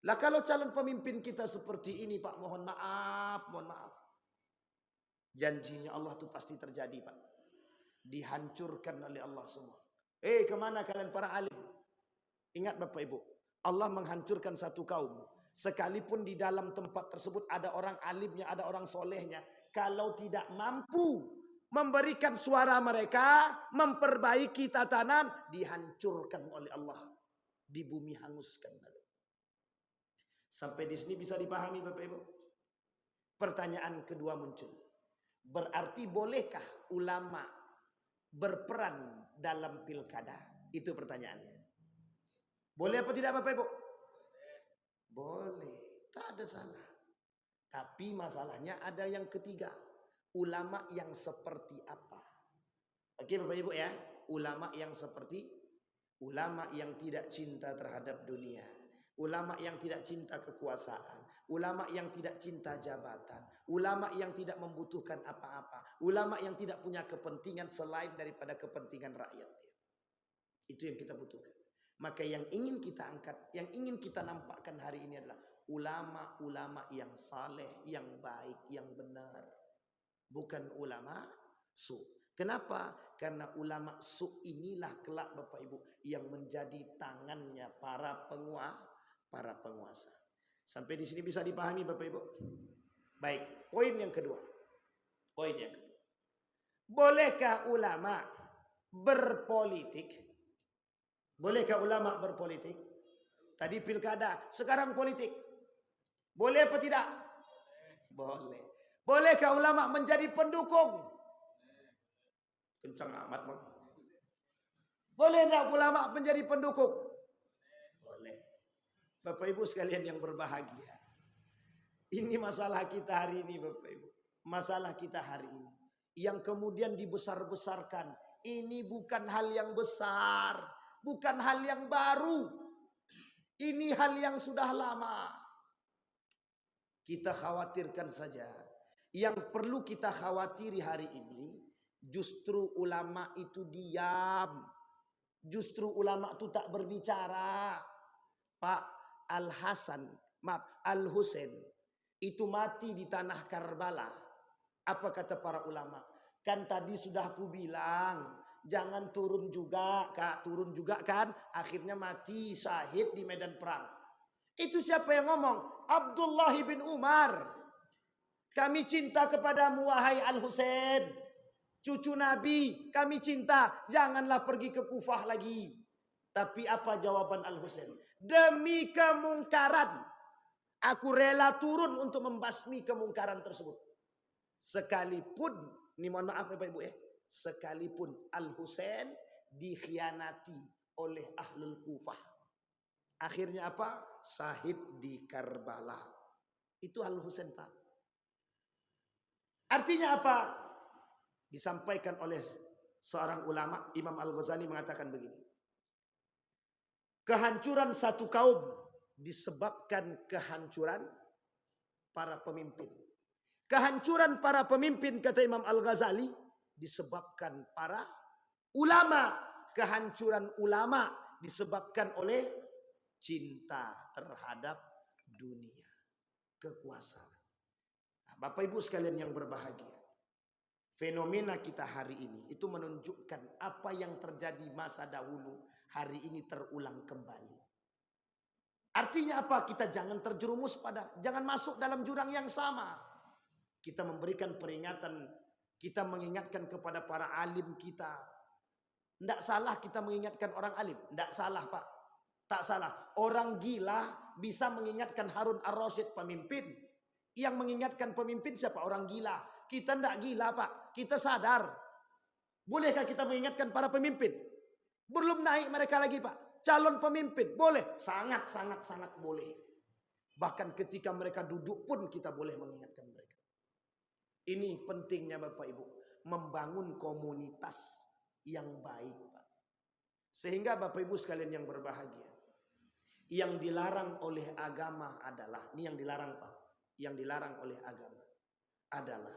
Lah kalau calon pemimpin kita seperti ini Pak, mohon maaf. Janjinya Allah itu pasti terjadi Pak. Dihancurkan oleh Allah semua. Kemana kalian para alim? Ingat Bapak Ibu, Allah menghancurkan satu kaum. Sekalipun di dalam tempat tersebut ada orang alimnya, ada orang solehnya. Kalau tidak mampu memberikan suara mereka, memperbaiki tatanan, dihancurkan oleh Allah. Di bumi hanguskan. Sampai di sini bisa dipahami Bapak Ibu? Pertanyaan kedua muncul. Berarti bolehkah ulama berperan dalam pilkada? Itu pertanyaannya. Boleh apa tidak Bapak Ibu? Boleh, tak ada salah. Tapi masalahnya ada yang ketiga. Ulama yang seperti apa? Oke Bapak Ibu ya. Ulama yang seperti, ulama yang tidak cinta terhadap dunia. Ulama yang tidak cinta kekuasaan. Ulama yang tidak cinta jabatan. Ulama yang tidak membutuhkan apa-apa. Ulama yang tidak punya kepentingan selain daripada kepentingan rakyat. Itu yang kita butuhkan. Maka yang ingin kita angkat, yang ingin kita nampakkan hari ini adalah ulama-ulama yang saleh, yang baik, yang benar. Bukan ulama su. Kenapa? Karena ulama su inilah kelak Bapak Ibu yang menjadi tangannya para penguasa. Sampai di sini bisa dipahami Bapak Ibu? Baik, poin yang kedua. Bolehkah ulama berpolitik? Bolehkah ulama berpolitik? Tadi pilkada, sekarang politik. Boleh apa tidak? Boleh. Bolehkah ulama menjadi pendukung? Kencang amat bang. Boleh tidak ulama menjadi pendukung? Boleh. Bapak Ibu sekalian yang berbahagia. Ini masalah kita hari ini Bapak Ibu. Masalah kita hari ini. Yang kemudian dibesar-besarkan. Ini bukan hal yang besar. Bukan hal yang baru. Ini hal yang sudah lama. Kita khawatirkan saja. Yang perlu kita khawatiri hari ini. Justru ulama itu diam. Justru ulama itu tak berbicara. Pak Al-Husain itu mati di tanah Karbala. Apa kata para ulama? Kan tadi sudah aku bilang, jangan turun juga, Kak. Turun juga kan, akhirnya mati syahid di medan perang. Itu siapa yang ngomong? Abdullah bin Umar. Kami cinta kepadamu wahai Al-Husain. Cucu Nabi, kami cinta. Janganlah pergi ke Kufah lagi. Tapi apa jawaban Al-Husain? Demi kemungkaran, aku rela turun untuk membasmi kemungkaran tersebut. Sekalipun, ini mohon maaf Bapak Ibu ya, sekalipun Al-Husain dikhianati oleh Ahlul Kufah. Akhirnya apa? Syahid di Karbala. Itu Al-Husain Pak. Artinya apa? Disampaikan oleh seorang ulama, Imam Al-Ghazali mengatakan begini. Kehancuran satu kaum disebabkan kehancuran para pemimpin. Kehancuran para pemimpin kata Imam Al-Ghazali disebabkan para ulama. Kehancuran ulama disebabkan oleh cinta terhadap dunia, kekuasaan. Nah, Bapak Ibu sekalian yang berbahagia, fenomena kita hari ini itu menunjukkan apa yang terjadi masa dahulu hari ini terulang kembali. Artinya apa? Kita jangan terjerumus jangan masuk dalam jurang yang sama. Kita memberikan peringatan, kita mengingatkan kepada para alim kita. Tidak salah kita mengingatkan orang alim, tidak salah Pak. Tak salah. Orang gila bisa mengingatkan Harun ar-Rasyid pemimpin. Yang mengingatkan pemimpin siapa? Orang gila. Kita tidak gila Pak, kita sadar. Bolehkah kita mengingatkan para pemimpin? Belum naik mereka lagi Pak. Calon pemimpin, boleh. Sangat boleh. Bahkan ketika mereka duduk pun kita boleh mengingatkan mereka. Ini pentingnya Bapak Ibu. Membangun komunitas yang baik Pak. Sehingga Bapak Ibu sekalian yang berbahagia. Yang dilarang oleh agama adalah, ini yang dilarang Pak. Yang dilarang oleh agama adalah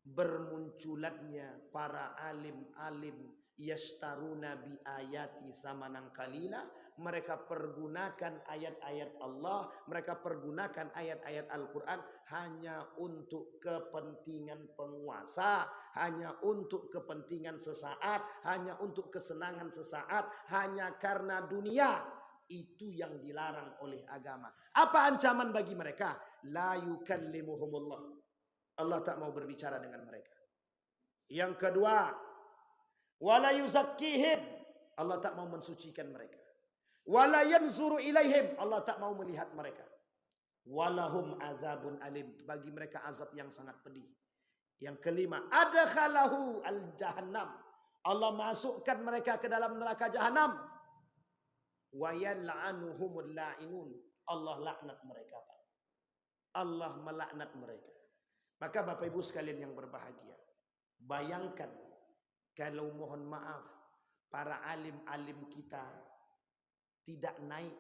bermunculannya para alim-alim yastaruna bi ayati zamanan qalila. Mereka pergunakan ayat-ayat Allah, mereka pergunakan ayat-ayat Al-Quran hanya untuk kepentingan penguasa, hanya untuk kepentingan sesaat, hanya untuk kesenangan sesaat, hanya karena dunia. Itu yang dilarang oleh agama. Apa ancaman bagi mereka? La yukallimuhumullah. Allah tak mau berbicara dengan mereka. Yang kedua, wala yuzakkihim. Allah tak mau mensucikan mereka. Wala yanzuru ilaihim. Allah tak mau melihat mereka. Walahum azabun alim. Bagi mereka azab yang sangat pedih. Yang kelima, adkhalahu al-jahannam. Allah masukkan mereka ke dalam neraka jahanam. Wa yal'anuhumul la'inun. Allah laknat mereka. Allah melaknat mereka. Maka Bapak Ibu sekalian yang berbahagia, bayangkan kalau mohon maaf para alim-alim kita tidak naik,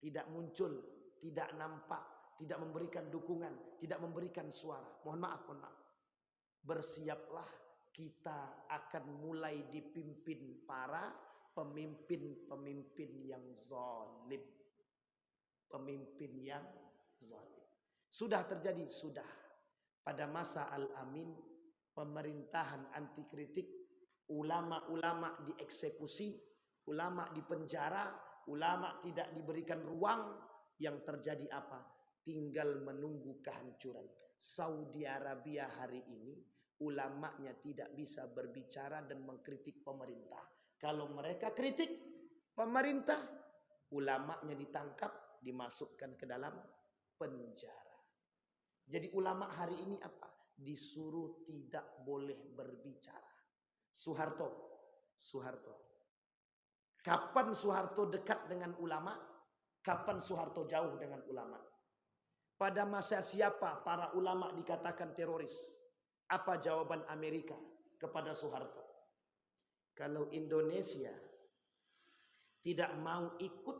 tidak muncul, tidak nampak, tidak memberikan dukungan, tidak memberikan suara. Mohon maaf. Bersiaplah, kita akan mulai dipimpin para pemimpin-pemimpin yang zalim. Pemimpin yang zalim. Sudah terjadi, sudah. Pada masa Al-Amin, pemerintahan anti kritik, ulama-ulama dieksekusi, ulama dipenjara, ulama tidak diberikan ruang. Yang terjadi apa? Tinggal menunggu kehancuran. Saudi Arabia hari ini, ulamanya tidak bisa berbicara dan mengkritik pemerintah. Kalau mereka kritik pemerintah, ulamanya ditangkap, dimasukkan ke dalam penjara. Jadi ulama hari ini apa? Disuruh tidak boleh berbicara. Soeharto. Kapan Soeharto dekat dengan ulama? Kapan Soeharto jauh dengan ulama? Pada masa siapa para ulama dikatakan teroris? Apa jawaban Amerika kepada Soeharto? Kalau Indonesia tidak mau ikut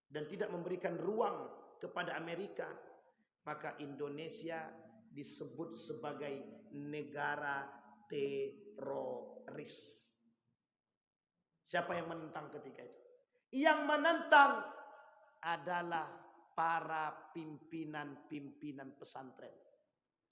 dan tidak memberikan ruang kepada Amerika, maka Indonesia disebut sebagai negara teroris. Siapa yang menentang ketika itu? Yang menentang adalah para pimpinan-pimpinan pesantren.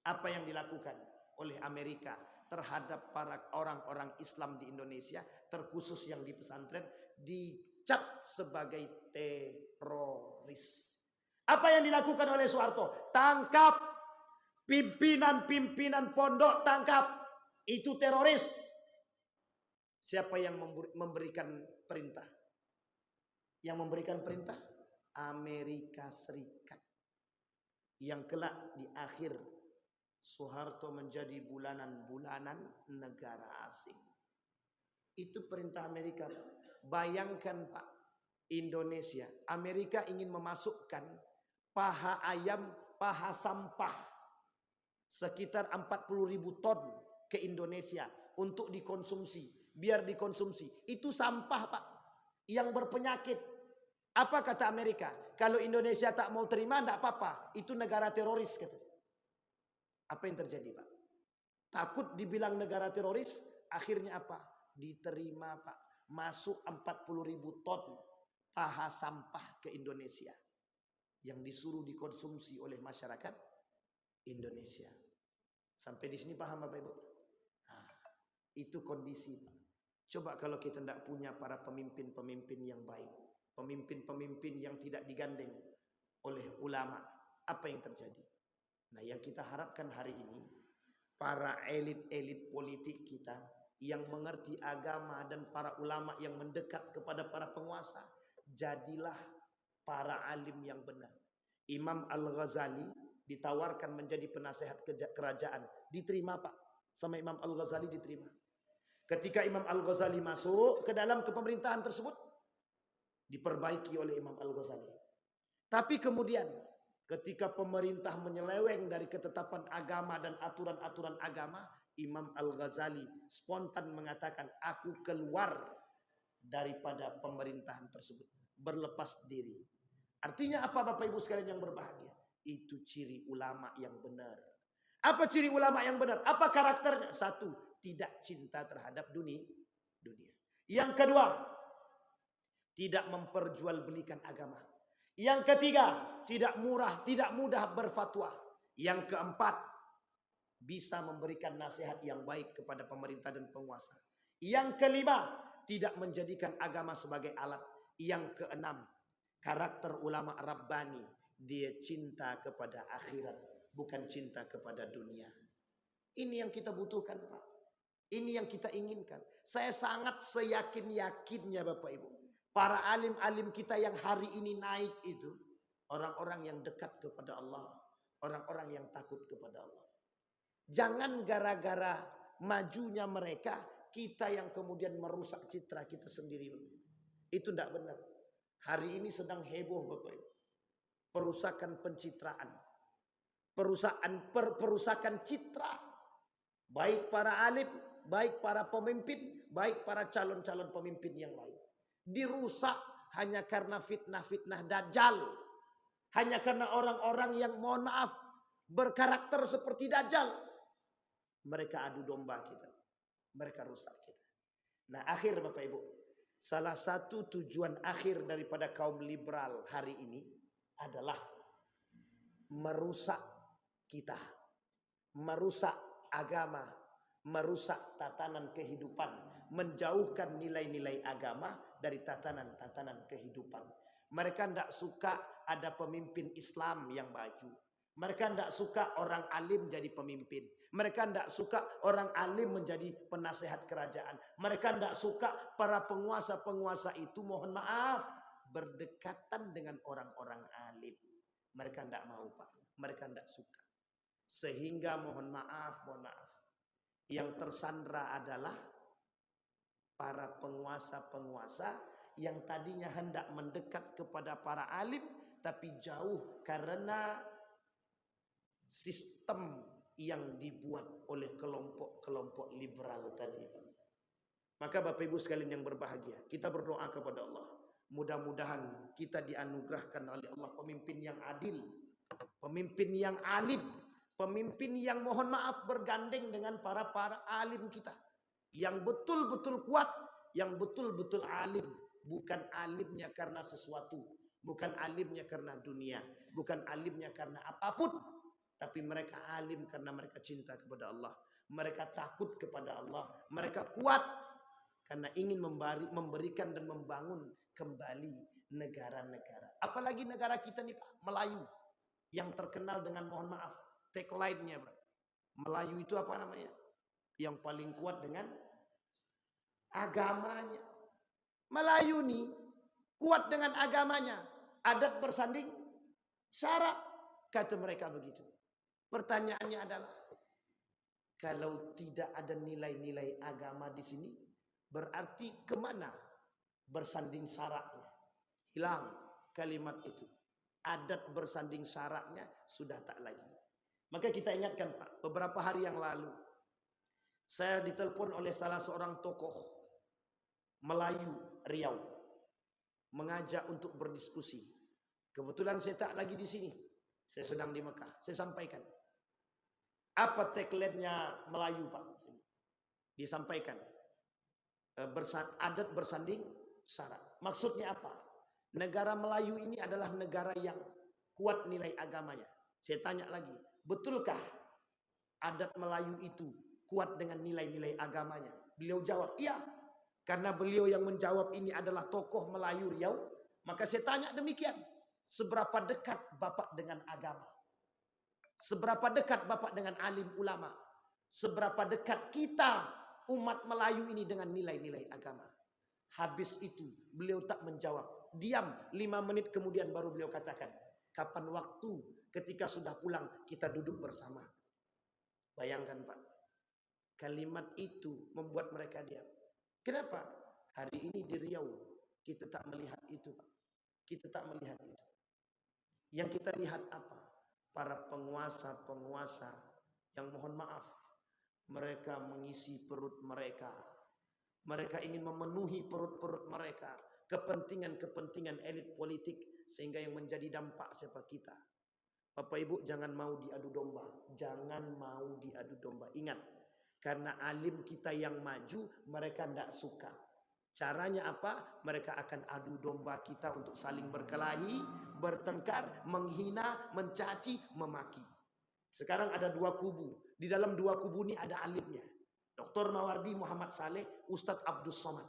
Apa yang dilakukan oleh Amerika terhadap para orang-orang Islam di Indonesia, terkhusus yang di pesantren, dicap sebagai teroris. Apa yang dilakukan oleh Soeharto? Tangkap pimpinan-pimpinan pondok, tangkap. Itu teroris. Siapa yang memberikan perintah? Yang memberikan perintah? Amerika Serikat. Yang kelak di akhir Soeharto menjadi bulanan-bulanan negara asing. Itu perintah Amerika. Bayangkan Pak, Indonesia, Amerika ingin memasukkan paha ayam, paha sampah sekitar 40.000 ton ke Indonesia untuk dikonsumsi, biar dikonsumsi. Itu sampah Pak, yang berpenyakit. Apa kata Amerika? Kalau Indonesia tak mau terima, tidak apa-apa. Itu negara teroris kata. Apa yang terjadi Pak? Takut dibilang negara teroris, akhirnya apa? Diterima Pak. Masuk 40.000 ton paha sampah ke Indonesia yang disuruh dikonsumsi oleh masyarakat Indonesia. Sampai di sini paham Bapak Ibu? Nah, itu kondisi. Coba kalau kita tidak punya para pemimpin-pemimpin yang baik. pemimpin-pemimpin yang tidak digandeng oleh ulama. Apa yang terjadi? Nah, yang kita harapkan hari ini, para elit-elit politik kita yang mengerti agama dan para ulama yang mendekat kepada para penguasa, jadilah para alim yang benar. Imam Al-Ghazali ditawarkan menjadi penasehat kerajaan, diterima Pak, sama Imam Al-Ghazali diterima. Ketika Imam Al-Ghazali masuk ke dalam kepemerintahan tersebut, diperbaiki oleh Imam Al-Ghazali. Tapi kemudian ketika pemerintah menyeleweng dari ketetapan agama dan aturan-aturan agama, Imam Al-Ghazali spontan mengatakan, aku keluar daripada pemerintahan tersebut, berlepas diri. Artinya apa Bapak Ibu sekalian yang berbahagia? Itu ciri ulama yang benar. Apa ciri ulama yang benar? Apa karakternya? Satu, tidak cinta terhadap dunia. Yang kedua, tidak memperjualbelikan agama. Yang ketiga, tidak mudah berfatwa. Yang keempat, bisa memberikan nasihat yang baik kepada pemerintah dan penguasa. Yang kelima, tidak menjadikan agama sebagai alat. Yang keenam, karakter ulama Rabbani, dia cinta kepada akhirat, bukan cinta kepada dunia. Ini yang kita butuhkan Pak. Ini yang kita inginkan. Saya sangat seyakin-yakinnya Bapak Ibu, para alim-alim kita yang hari ini naik itu orang-orang yang dekat kepada Allah, orang-orang yang takut kepada Allah. Jangan gara-gara majunya mereka, kita yang kemudian merusak citra kita sendiri. Itu tidak benar. Hari ini sedang heboh Bapak Ibu, perusakan pencitraan, perusakan citra, baik para alim, baik para pemimpin, baik para calon-calon pemimpin yang lain. Dirusak hanya karena fitnah-fitnah dajjal. Hanya karena orang-orang yang mohon maaf berkarakter seperti dajjal. Mereka adu domba kita. Mereka rusak kita. Nah, akhir Bapak Ibu, salah satu tujuan akhir daripada kaum liberal hari ini adalah merusak kita. Merusak agama, merusak tatanan kehidupan, menjauhkan nilai-nilai agama dari tatanan-tatanan kehidupan. Mereka tidak suka ada pemimpin Islam yang maju. Mereka tidak suka orang alim jadi pemimpin. Mereka tidak suka orang alim menjadi penasehat kerajaan. Mereka tidak suka para penguasa-penguasa itu mohon maaf berdekatan dengan orang-orang alim. Mereka tidak mau Pak. Mereka tidak suka. Sehingga mohon maaf. Yang tersandra adalah para penguasa-penguasa yang tadinya hendak mendekat kepada para alim, tapi jauh karena sistem yang dibuat oleh kelompok-kelompok liberal tadi. Maka Bapak Ibu sekalian yang berbahagia, kita berdoa kepada Allah. Mudah-mudahan kita dianugerahkan oleh Allah pemimpin yang adil, pemimpin yang alim, pemimpin yang mohon maaf bergandeng dengan para alim kita. Yang betul-betul kuat, yang betul-betul alim. Bukan alimnya karena sesuatu, bukan alimnya karena dunia, bukan alimnya karena apapun. Tapi mereka alim karena mereka cinta kepada Allah. Mereka takut kepada Allah. Mereka kuat karena ingin memberikan dan membangun kembali negara-negara. Apalagi negara kita nih Pak, Melayu. Yang terkenal dengan mohon maaf, tagline-nya Pak. Melayu itu apa namanya? Yang paling kuat dengan agamanya. Melayu nih kuat dengan agamanya. Adat bersanding syarak. Kata mereka begitu. Pertanyaannya adalah, kalau tidak ada nilai-nilai agama di sini, berarti kemana bersanding syaraknya? Hilang kalimat itu. Adat bersanding syaraknya sudah tak lagi. Maka kita ingatkan Pak, beberapa hari yang lalu saya ditelepon oleh salah seorang tokoh Melayu Riau, mengajak untuk berdiskusi. Kebetulan saya tak lagi di sini, saya sedang di Mekah. Saya sampaikan. Apa tagline-nya Melayu Pak? Disampaikan. Adat bersanding syarak. Maksudnya apa? Negara Melayu ini adalah negara yang kuat nilai agamanya. Saya tanya lagi, betulkah adat Melayu itu kuat dengan nilai-nilai agamanya? Beliau jawab, iya. Karena beliau yang menjawab ini adalah tokoh Melayu Riau. Maka saya tanya demikian, seberapa dekat Bapak dengan agama? Seberapa dekat Bapak dengan alim ulama? Seberapa dekat kita umat Melayu ini dengan nilai-nilai agama? Habis itu beliau tak menjawab. Diam 5 menit kemudian baru beliau katakan, kapan waktu ketika sudah pulang kita duduk bersama. Bayangkan Pak, kalimat itu membuat mereka diam. Kenapa? Hari ini di Riau kita tak melihat itu Pak. Kita tak melihat itu. Yang kita lihat apa? Para penguasa-penguasa yang mohon maaf, mereka mengisi perut mereka. Mereka ingin memenuhi perut-perut mereka. Kepentingan-kepentingan elit politik. Sehingga yang menjadi dampak siapa kita. Bapak Ibu jangan mau diadu domba. Jangan mau diadu domba. Ingat. Karena alim kita yang maju, mereka tidak suka. Caranya apa? Mereka akan adu domba kita untuk saling berkelahi, bertengkar, menghina, mencaci, memaki. Sekarang ada 2 kubu. Di dalam 2 kubu ini ada alimnya. Dr. Mawardi Muhammad Saleh, Ustadz Abdus Somad.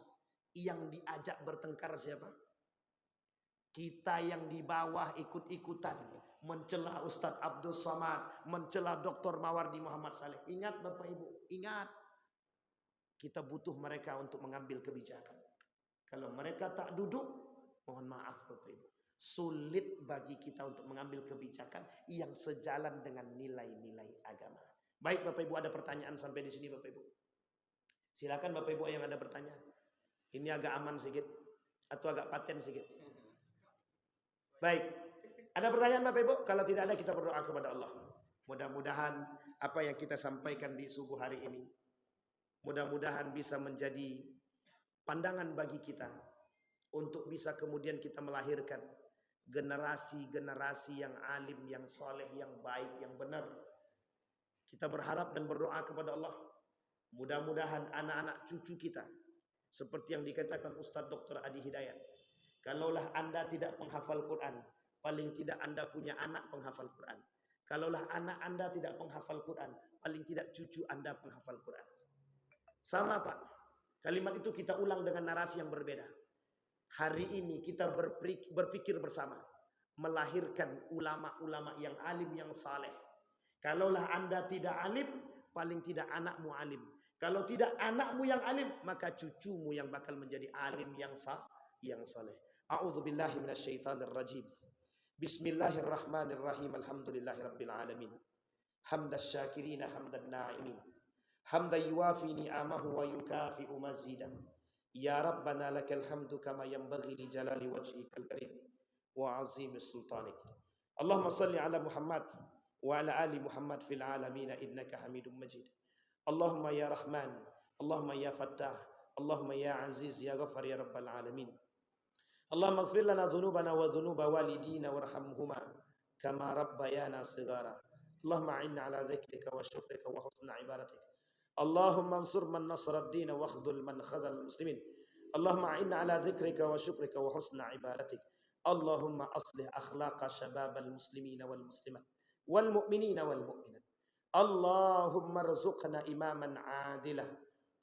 Yang diajak bertengkar siapa? Kita yang di bawah ikut-ikutan. Mencela Ustadz Abdus Somad. Mencela Dr. Mawardi Muhammad Saleh. Ingat Bapak Ibu, ingat. Kita butuh mereka untuk mengambil kebijakan. Kalau mereka tak duduk, mohon maaf Bapak Ibu. Sulit bagi kita untuk mengambil kebijakan yang sejalan dengan nilai-nilai agama. Baik Bapak Ibu, ada pertanyaan sampai di sini Bapak Ibu? Silakan Bapak Ibu yang ada pertanyaan. Ini agak aman sedikit atau agak paten sedikit. Baik. Ada pertanyaan Bapak Ibu? Kalau tidak ada kita berdoa kepada Allah. Mudah-mudahan apa yang kita sampaikan di subuh hari ini, mudah-mudahan bisa menjadi pandangan bagi kita untuk bisa kemudian kita melahirkan generasi-generasi yang alim, yang soleh, yang baik, yang benar. Kita berharap dan berdoa kepada Allah. Mudah-mudahan anak-anak cucu kita, seperti yang dikatakan Ustadz Dr. Adi Hidayat, kalaulah Anda tidak penghafal Quran, paling tidak Anda punya anak penghafal Quran. Kalaulah anak Anda tidak penghafal Quran, paling tidak cucu Anda penghafal Quran. Sama Pak, kalimat itu kita ulang dengan narasi yang berbeda. Hari ini kita berpikir bersama, melahirkan ulama-ulama yang alim, yang saleh. Kalaulah Anda tidak alim, paling tidak anakmu alim. Kalau tidak anakmu yang alim, maka cucumu yang bakal menjadi alim yang saleh. A'udzubillahi minasyaitonirrajim. Bismillahirrahmanirrahim. Alhamdulillahirabbil alamin. Hamdas syakirina hamdan na'imin. Hamdan yuwafi ni'amahu wa yukafi'u mazidan. Ya Rabbana lakal hamdu kama yanbaghi li jalali wajhikal karim wa azimi sultanik. Allahumma salli ala Muhammad wa ala ali Muhammad fil alamin innaka Hamidum Majid. Allahumma ya Rahman, Allahumma ya Fattah, Allahumma ya Aziz, ya Ghafar, ya Rabbal Alamin. Allahumma ighfir lana dhunubana wa dhunuba walidina warhamhuma kama rabbayana sighara. Allahumma a'inna ala dhikrika wa syukrika wa husna ibadatik. Allahumma ansur man nasara ad-din wa akhdhul man khadhal muslimin. Allahumma a'inna ala dhikrika wa syukrika wa husna ibadatik. Allahumma aslih akhlaqa syababal muslimina wal muslimat wal mu'minina wal mu'minat. Allahumma rzuqna imaman adilah.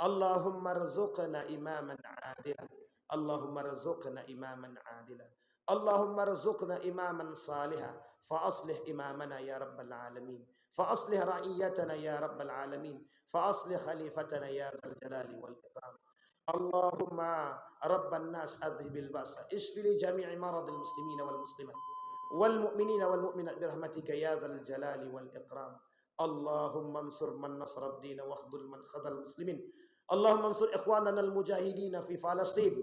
Allahumma rzuqna imaman adilah. Allahumma rzuqna imaman adilah. Allahumma rzuqna imaman salihah. Fa aslih imamana ya rabbal alamin. Fa aslih ra'iyatana ya rabbal alamin. Fa aslih khalifatana ya zal jalali wal ikram. Allahumma rabban nas adhibil ba'sa. Ishfi li jami'i maradil muslimina wal muslimat wal mu'minina wal mu'minat birahmatika ya zal jalali wal ikram. Allahumma ansur man nasara ad-din wa akhdhul man khadhal muslimin. Allahumma ansur ikhwanana al-mujahidin fi Palestin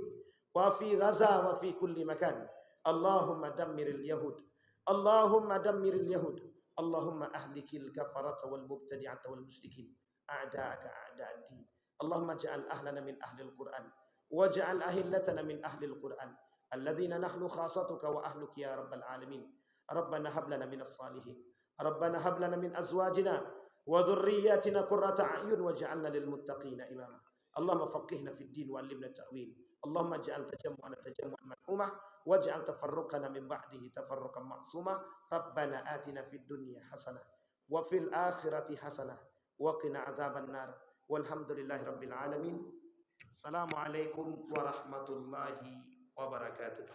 wa fi Gaza wa fi kulli makan. Allahumma dammiril yahud. Allahumma dammiril yahud. Allahumma ahlikil kafarata wal mubtadi'ata wal musyrikin. A'da'aka a'da'ad-din. Allahumma ja'al ahlana min ahli al-Qur'an waj'al ahillatana min ahli al-Qur'an alladhina nahnu khasatuka wa ahluka ya rabbal alamin. Rabbana hab lana min as-salihin. ربنا هب لنا من أزواجنا وذرياتنا قرة أعين واجعلنا للمتقين إماما. اللهم فقهنا في الدين وعلمنا التأويل. اللهم اجعل تجمعنا تجمعا مرحوما واجعل تفرقنا من بعده تفرقا معصوما. ربنا آتنا في الدنيا حسنة وفي الآخرة حسنة وقنا عذاب النار والحمد لله رب العالمين. السلام عليكم ورحمة الله وبركاته.